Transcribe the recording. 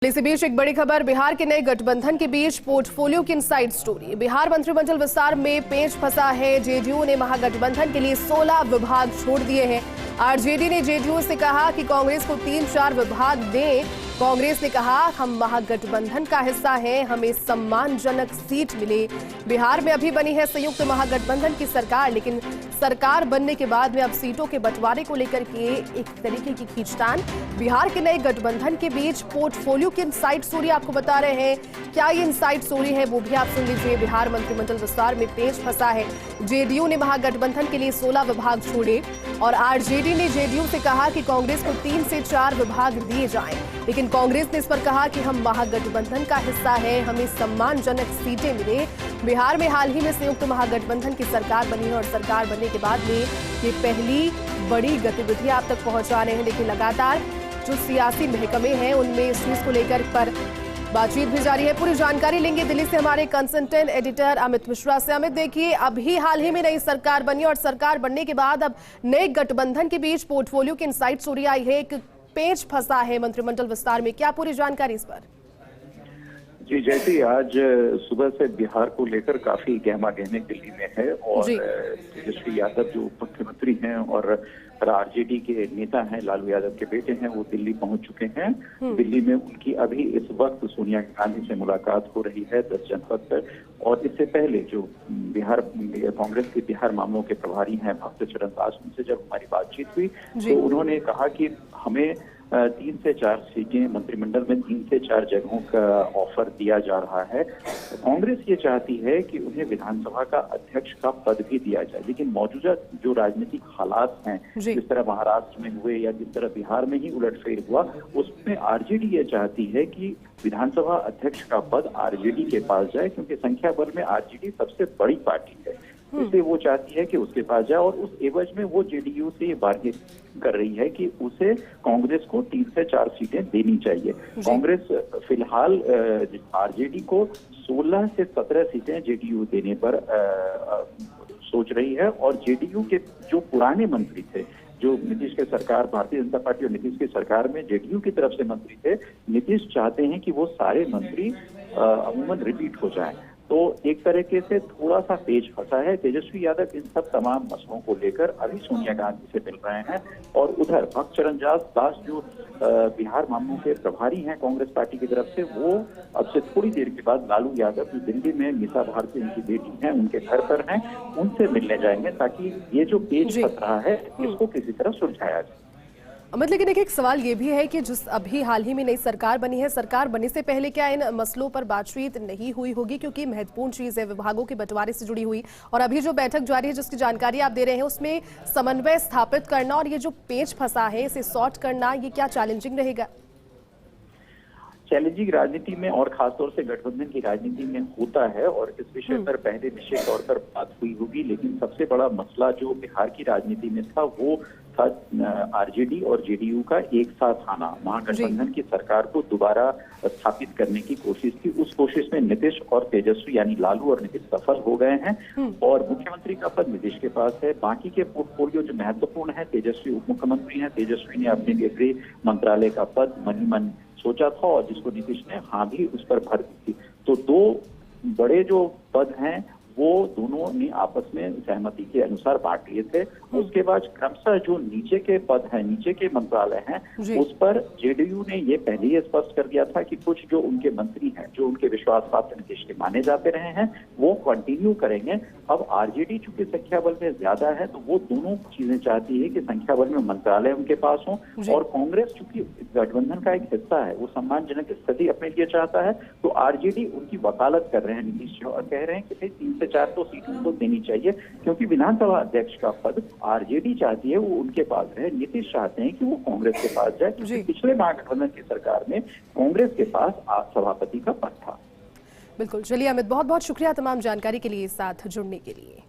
इसी बीच एक बड़ी खबर, बिहार के नए गठबंधन के बीच पोर्टफोलियो की इनसाइड स्टोरी। बिहार मंत्रिमंडल विस्तार में पेच फंसा है। जेडीयू ने महागठबंधन के लिए 16 विभाग छोड़ दिए हैं। आरजेडी ने जेडीयू से कहा कि कांग्रेस को 3-4 विभाग दें। कांग्रेस ने कहा, हम महागठबंधन का हिस्सा हैं, हमें सम्मानजनक सीट मिले। बिहार में अभी बनी है संयुक्त महागठबंधन की सरकार, लेकिन सरकार बनने के बाद में अब सीटों के बंटवारे को लेकर के एक तरीके की खींचतान। बिहार के नए गठबंधन के बीच पोर्टफोलियो की इनसाइड स्टोरी आपको बता रहे हैं। क्या ये इनसाइड स्टोरी है वो भी आप सुन लीजिए। बिहार मंत्रिमंडल विस्तार में पेच फंसा है। जेडीयू ने महागठबंधन के लिए 16 विभाग छोड़े और आरजेडी ने जेडीयू से कहा कि कांग्रेस को 3 से 4 विभाग दिए जाएं, लेकिन कांग्रेस ने इस पर कहा कि हम महागठबंधन का हिस्सा है, हमें सम्मानजनक सीटें मिले। बिहार में हाल ही में संयुक्त महागठबंधन की सरकार बनी है और सरकार बनने के बाद में ये पहली बड़ी गतिविधि आप तक पहुंचा रहे हैं। देखिए, लगातार जो सियासी महकमे हैं उनमें इस चीज को लेकर पर बातचीत भी जारी है। पूरी जानकारी लेंगे दिल्ली से हमारे कंसल्टेंट एडिटर अमित मिश्रा से। अमित, देखिए, अभी हाल ही में नई सरकार बनी और सरकार बनने के बाद अब नए गठबंधन के बीच पोर्टफोलियो की इनसाइड स्टोरी आई है। एक पेच फंसा है मंत्रिमंडल विस्तार में, क्या पूरी जानकारी इस पर? जी, जैसे आज सुबह से बिहार को लेकर काफी गहमा गहमी दिल्ली में है और तेजस्वी यादव जो मुख्यमंत्री हैं और आरजेडी के नेता हैं, लालू यादव के बेटे हैं, वो दिल्ली पहुंच चुके हैं। दिल्ली में उनकी अभी इस वक्त सोनिया गांधी से मुलाकात हो रही है 10 जनपद पर। और इससे पहले जो बिहार कांग्रेस के बिहार मामलों के प्रभारी हैं भक्त चरण दास, उनसे जब हमारी बातचीत हुई तो उन्होंने कहा कि हमें 3 से 4 सीटें, मंत्रिमंडल में 3 से 4 जगहों का ऑफर दिया जा रहा है। कांग्रेस ये चाहती है कि उन्हें विधानसभा का अध्यक्ष का पद भी दिया जाए, लेकिन मौजूदा जो राजनीतिक हालात हैं, जिस तरह महाराष्ट्र में हुए या जिस तरह बिहार में ही उलटफेर हुआ, उसमें आरजेडी ये चाहती है कि विधानसभा अध्यक्ष का पद आरजेडी के पास जाए, क्योंकि संख्या बल में आरजेडी सबसे बड़ी पार्टी है। इसलिए वो चाहती है कि उसके पास जाए और उस एवज में वो जेडीयू से ये बार्गेन कर रही है कि उसे कांग्रेस को 3 से 4 सीटें देनी चाहिए। कांग्रेस फिलहाल आरजेडी को 16 से 17 सीटें जेडीयू देने पर सोच रही है। और जेडीयू के जो पुराने मंत्री थे, जो नीतीश के सरकार, भारतीय जनता पार्टी और नीतीश की सरकार में जेडीयू की तरफ से मंत्री थे, नीतीश चाहते हैं कि वो सारे मंत्री अमूमन रिपीट हो जाएं। तो एक तरीके से थोड़ा सा पेच फंसा है। तेजस्वी यादव इन सब तमाम मसलों को लेकर अभी सोनिया गांधी से मिल रहे हैं और उधर भक्त चरण दास जो बिहार मामलों के प्रभारी हैं कांग्रेस पार्टी की तरफ से, वो अब से थोड़ी देर के बाद लालू यादव जो दिल्ली में मीसा भारती उनकी बेटी हैं, उनके घर पर हैं, उनसे मिलने जाएंगे ताकि ये जो पेच फंस रहा है इसको किसी तरह सुलझाया जाए। अमित, लेकिन एक सवाल ये भी है कि जिस अभी हाल ही में नई सरकार बनी है, सरकार बनने से पहले क्या इन मसलों पर बातचीत नहीं हुई होगी? क्योंकि महत्वपूर्ण चीज है विभागों के बंटवारे से जुड़ी हुई, और अभी जो बैठक जारी है जिसकी जानकारी आप दे रहे हैं उसमें समन्वय स्थापित करना और ये जो पेच फंसा है इसे सॉर्ट करना, ये क्या चैलेंजिंग रहेगा? चैलेंजिंग राजनीति में और खासतौर से गठबंधन की राजनीति में होता है और इस विषय पर पहले निश्चित तौर पर बात हुई होगी, लेकिन सबसे बड़ा मसला जो बिहार की राजनीति में था वो था आरजेडी और जेडीयू का एक साथ आना। महागठबंधन की सरकार को दोबारा स्थापित करने की कोशिश थी। उस कोशिश में नीतीश और तेजस्वी यानी लालू और नीतीश सफल हो गए हैं और मुख्यमंत्री का पद नीतीश के पास है। बाकी के पोर्टफोलियो जो महत्वपूर्ण है, तेजस्वी उप मुख्यमंत्री हैं, तेजस्वी ने अपने लिए गृह मंत्रालय का पद मन ही मन सोचा था और जिसको नीतीश ने हाँ भी उस पर भर दी थी। तो 2 बड़े जो पद हैं वो दोनों ने आपस में सहमति के अनुसार बांट लिए थे। उसके बाद क्रमशः जो नीचे के पद हैं, नीचे के मंत्रालय हैं, उस पर जेडीयू ने ये पहले ही स्पष्ट कर दिया था कि कुछ जो उनके मंत्री हैं, जो उनके विश्वास पात्र नीतीश के माने जाते रहे हैं, वो कंटिन्यू करेंगे। अब आरजेडी चूंकि संख्या बल में ज्यादा है तो वो दोनों चीजें चाहती है कि संख्या बल में मंत्रालय उनके पास हो, और कांग्रेस चूंकि गठबंधन का एक हिस्सा है, वो सम्मानजनक स्थिति अपने लिए चाहता है, तो आरजेडी उनकी वकालत कर रहे हैं नीतीश और कह रहे हैं कि 3 से 4 तो सीट उनको देनी चाहिए, क्योंकि विधानसभा अध्यक्ष का पद आरजेडी चाहती है वो उनके पास रहे। नीतीश चाहते हैं कि वो कांग्रेस के पास जाए, क्योंकि पिछले महागठबंधन की सरकार में कांग्रेस के पास सभापति का पद था। बिल्कुल, चलिए अमित, बहुत बहुत शुक्रिया तमाम जानकारी के लिए, साथ जुड़ने के लिए।